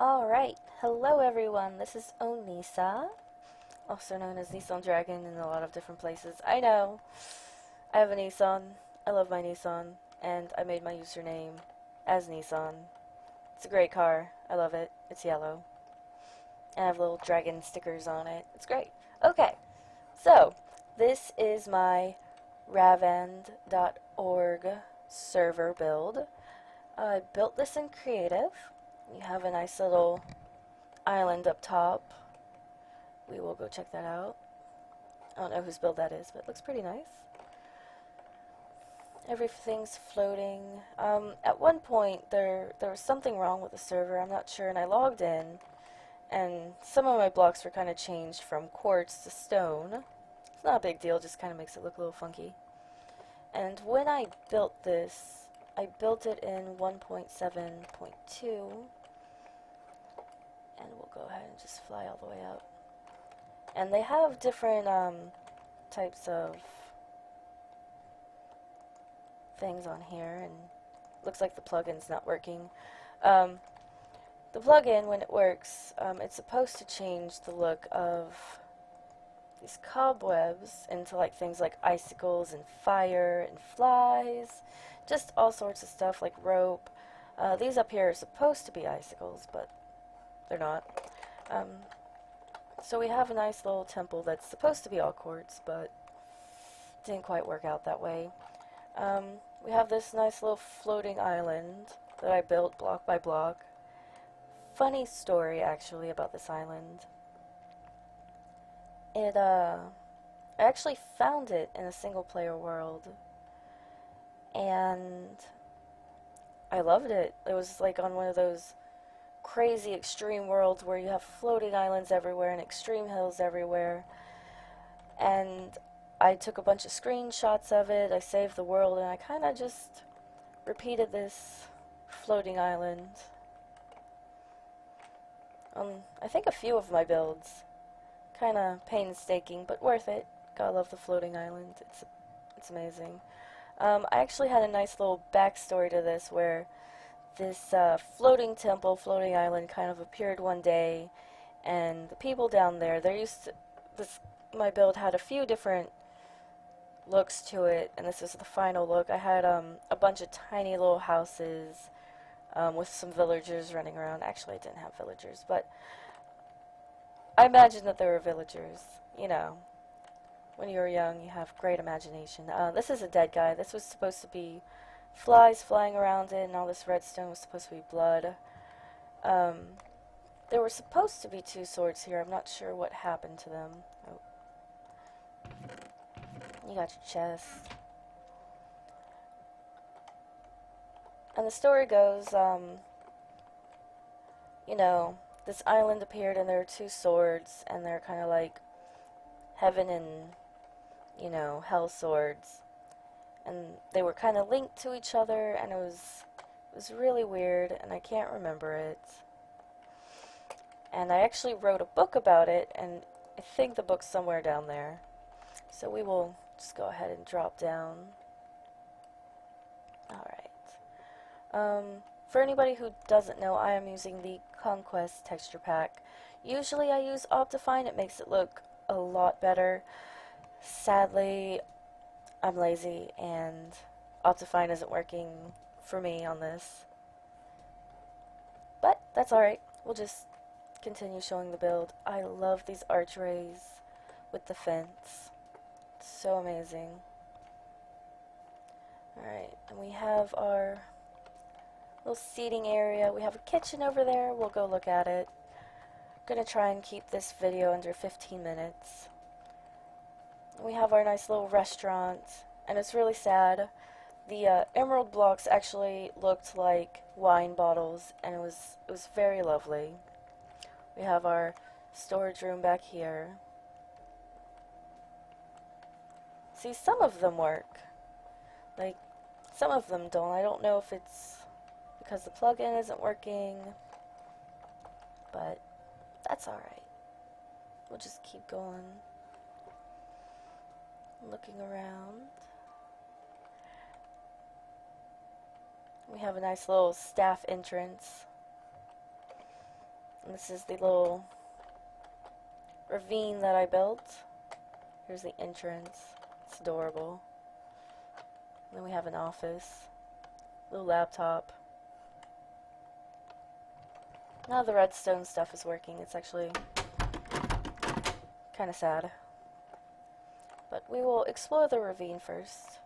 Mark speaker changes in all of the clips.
Speaker 1: Alright, hello everyone, this is Onisa, also known as Nissan Dragon in a lot of different places. I know, I have a Nissan, I love my Nissan, and I made my username as Nissan. It's a great car, I love it, it's yellow, and I have little dragon stickers on it, it's great. Okay, so, this is my Ravand.org server build. I built this in Creative. You have a nice little island up top. We will go check that out. I don't know whose build that is, but it looks pretty nice. Everything's floating. At one point, there was something wrong with the server, I'm not sure, and I logged in, and some of my blocks were kind of changed from quartz to stone. It's not a big deal, just kind of makes it look a little funky. And when I built this, I built it in 1.7.2. And we'll go ahead and just fly all the way up. And they have different types of things on here, and looks like the plugin's not working. The plugin, when it works, it's supposed to change the look of these cobwebs into like things like icicles and fire and flies, just all sorts of stuff like rope. These up here are supposed to be icicles, but they're not. So we have a nice little temple that's supposed to be all quartz, but didn't quite work out that way. We have this nice little floating island that I built block by block. Funny story, actually, about this island. I actually found it in a single-player world, and I loved it. It was like on one of those crazy extreme worlds where you have floating islands everywhere and extreme hills everywhere, and I took a bunch of screenshots of it, I saved the world, and I kind of just repeated this floating island. I think a few of my builds, kind of painstaking, but worth it. Gotta love the floating island, it's amazing. I actually had a nice little backstory to this where this floating temple, floating island kind of appeared one day, and the people down there, my build had a few different looks to it, and this is the final look. I had a bunch of tiny little houses with some villagers running around. Actually, I didn't have villagers, but I imagined that there were villagers. You know, when you were young, you have great imagination. This is a dead guy. This was supposed to be flies flying around it, and all this redstone was supposed to be blood. There were supposed to be two swords here. I'm not sure what happened to them. Oh. You got your chest. And the story goes, you know, this island appeared and there were two swords, and they're kind of like heaven and, you know, hell swords. And they were kind of linked to each other, and it was really weird, and I can't remember it. And I actually wrote a book about it, and I think the book's somewhere down there. So we will just go ahead and drop down. Alright. For anybody who doesn't know, I am using the Conquest Texture pack. Usually I use Optifine, it makes it look a lot better. Sadly, I'm lazy, and Optifine isn't working for me on this. But that's alright. We'll just continue showing the build. I love these archways with the fence. It's so amazing. Alright, and we have our little seating area. We have a kitchen over there. We'll go look at it. I'm gonna try and keep this video under 15 minutes. We have our nice little restaurant, and it's really sad. The emerald blocks actually looked like wine bottles, and it was very lovely. We have our storage room back here. See, some of them work. Like, some of them don't. I don't know if it's because the plugin isn't working, but that's alright. We'll just keep going. Looking around. We have a nice little staff entrance. And this is the little ravine that I built. Here's the entrance. It's adorable. And then we have an office. Little laptop. Now the redstone stuff is working. It's actually kind of sad. But we will explore the ravine first.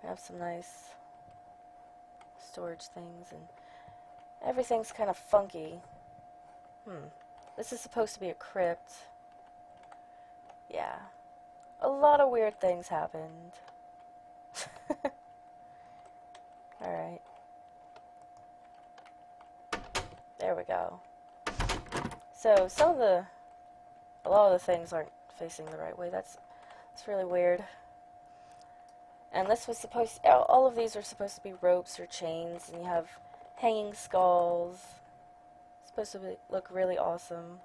Speaker 1: We have some nice storage things, and everything's kind of funky. This is supposed to be a crypt. Yeah. A lot of weird things happened. Alright. There we go. So, a lot of the things aren't facing the right way. That's really weird. And this was all of these were supposed to be ropes or chains, and you have hanging skulls. It's supposed to look really awesome.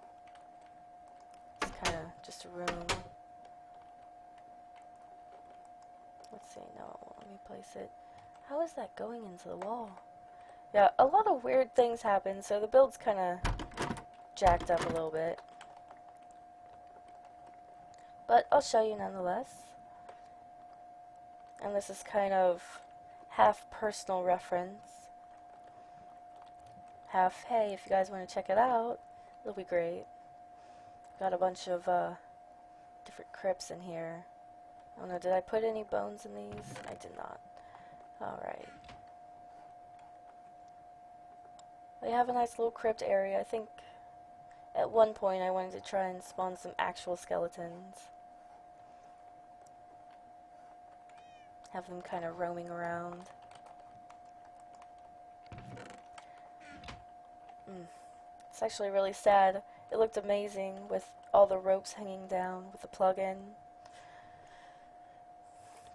Speaker 1: It's kind of just a room. Let's see, no, let me place it. How is that going into the wall? Yeah, a lot of weird things happen, so the build's kind of jacked up a little bit. But I'll show you nonetheless. And this is kind of half personal reference, half, hey, if you guys want to check it out, it'll be great. Got a bunch of different crypts in here. I don't know, did I put any bones in these? I did not. Alright. They have a nice little crypt area. I think at one point I wanted to try and spawn some actual skeletons. Have them kind of roaming around. It's actually really sad. It looked amazing with all the ropes hanging down with the plug-in.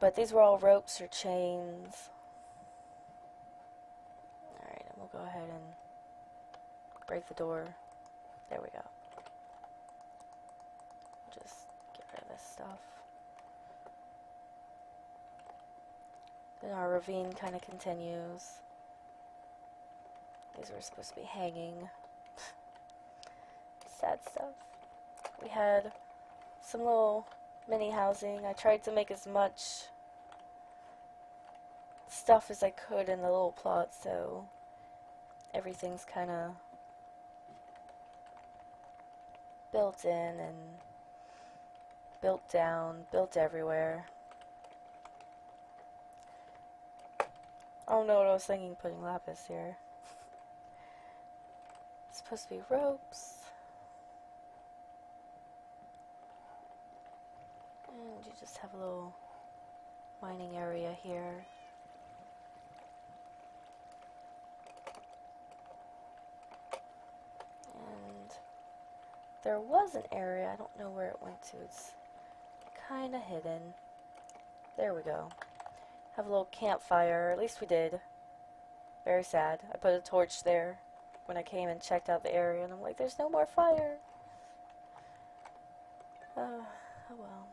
Speaker 1: But these were all ropes or chains. Alright, and we'll go ahead and break the door. There we go. Just get rid of this stuff. Then our ravine kind of continues. These were supposed to be hanging. Sad stuff. We had some little mini housing. I tried to make as much stuff as I could in the little plot, so everything's kind of built in and built down, built everywhere. I don't know what I was thinking putting lapis here. It's supposed to be ropes. And you just have a little mining area here. And there was an area, I don't know where it went to. It's kind of hidden. There we go. Have a little campfire, or at least we did. Very sad. I put a torch there when I came and checked out the area, and I'm like, there's no more fire. Oh well.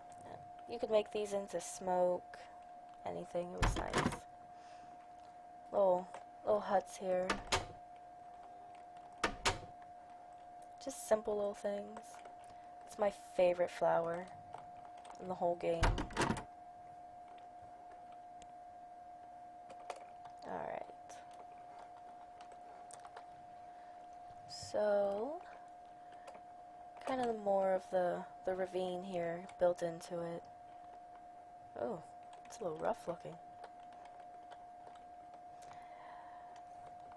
Speaker 1: You could make these into smoke, anything. It was nice. Little huts here. Just simple little things. It's my favorite flower in the whole game. Alright. So, kind of more of the ravine here built into it. Oh, it's a little rough looking.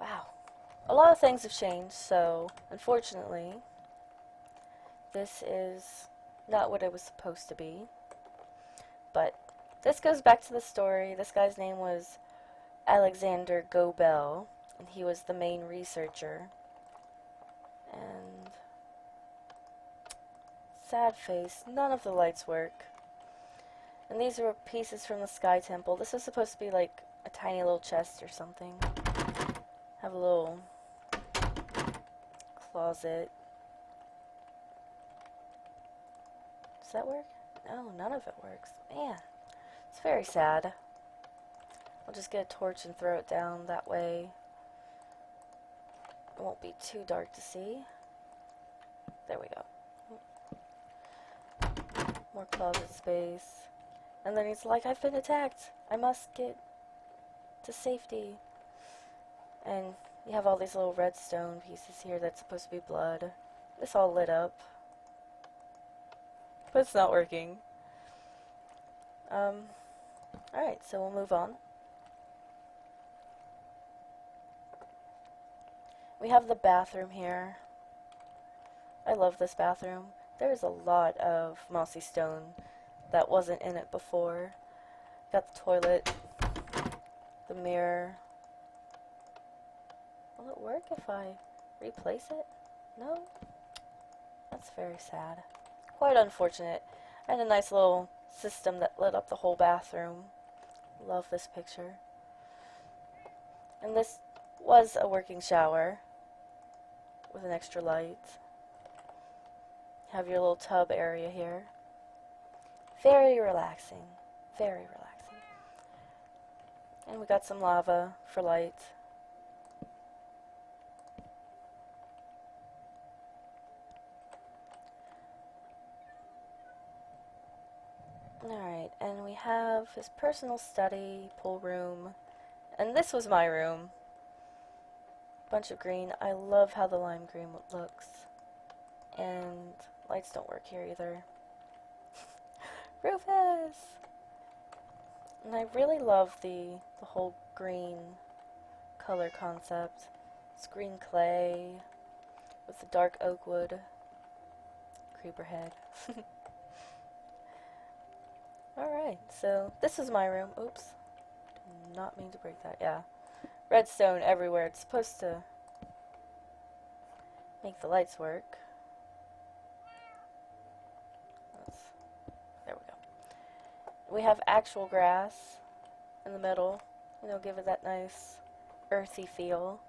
Speaker 1: Wow. A lot of things have changed, so unfortunately, this is not what it was supposed to be. But this goes back to the story. This guy's name was Alexander Gobel, and he was the main researcher. And sad face, none of the lights work. And these were pieces from the Sky Temple. This was supposed to be like a tiny little chest or something. Have a little closet. Does that work? No, none of it works. Man, it's very sad. I'll just get a torch and throw it down. That way it won't be too dark to see. There we go. More closet space. And then he's like, I've been attacked. I must get to safety. And you have all these little redstone pieces here that's supposed to be blood. It's all lit up. But it's not working. Alright, so we'll move on. We have the bathroom here. I love this bathroom. There's a lot of mossy stone that wasn't in it before. Got the toilet, the mirror. Will it work if I replace it? No? That's very sad. Quite unfortunate. I had a nice little system that lit up the whole bathroom. Love this picture. And this was a working shower with an extra light. Have your little tub area here. Very relaxing. Very relaxing. And we got some lava for light. Alright, and we have his personal study, pool room, and this was my room. Bunch of green. I love how the lime green looks. And lights don't work here either. Rufus! And I really love the whole green color concept. It's green clay with the dark oak wood. Creeper head. Alright, so this is my room. Oops. Did not mean to break that. Yeah. Redstone everywhere. It's supposed to make the lights work. There we go. We have actual grass in the middle. You know, give it that nice earthy feel.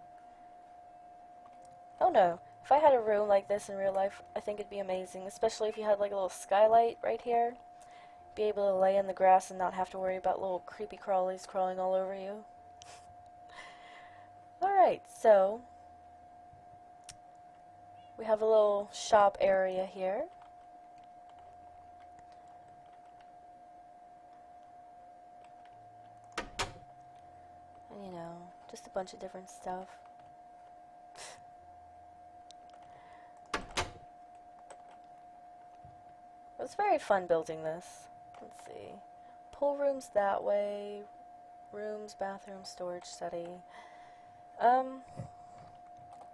Speaker 1: Oh no. If I had a room like this in real life, I think it'd be amazing. Especially if you had like a little skylight right here. Be able to lay in the grass and not have to worry about little creepy crawlies crawling all over you. Alright, so we have a little shop area here. And you know, just a bunch of different stuff. It was very fun building this. Let's see. Pool room's that way. Rooms, bathroom, storage, study.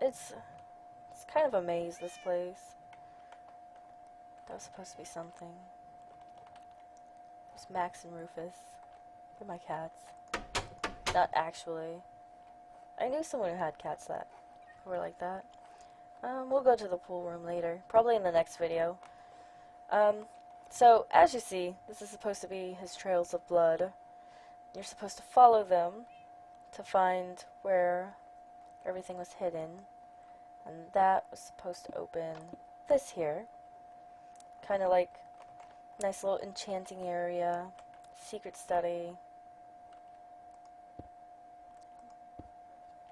Speaker 1: It's kind of a maze, this place. That was supposed to be something. There's Max and Rufus. They're my cats. Not actually. I knew someone who had cats who were like that. We'll go to the pool room later. Probably in the next video. So, as you see, this is supposed to be his trails of blood. You're supposed to follow them to find where everything was hidden. And that was supposed to open this here. Kind of like nice little enchanting area. Secret study.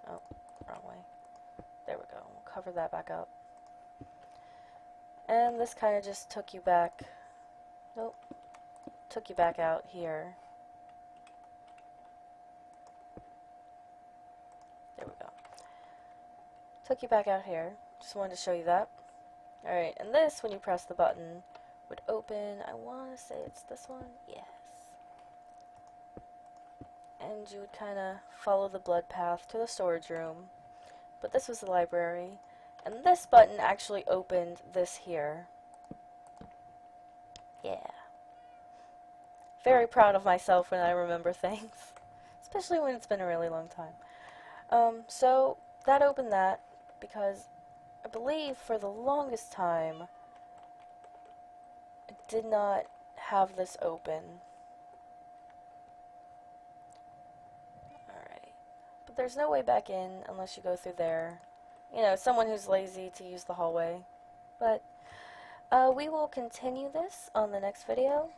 Speaker 1: Oh, wrong way. There we go. We'll cover that back up. And this kind of just took you back. Nope. Took you back out here. There we go. Took you back out here. Just wanted to show you that. Alright, and this, when you press the button, would open. I want to say it's this one. Yes. And you would kind of follow the blood path to the storage room. But this was the library. And this button actually opened this here. Yeah. Very proud of myself when I remember things. Especially when it's been a really long time. So, that opened that because I believe for the longest time I did not have this open. Alright. But there's no way back in unless you go through there. You know, someone who's lazy to use the hallway. But we will continue this on the next video.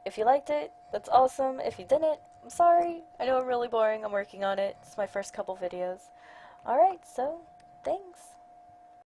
Speaker 1: If you liked it, that's awesome. If you didn't, I'm sorry. I know I'm really boring. I'm working on it. It's my first couple videos. Alright, so thanks.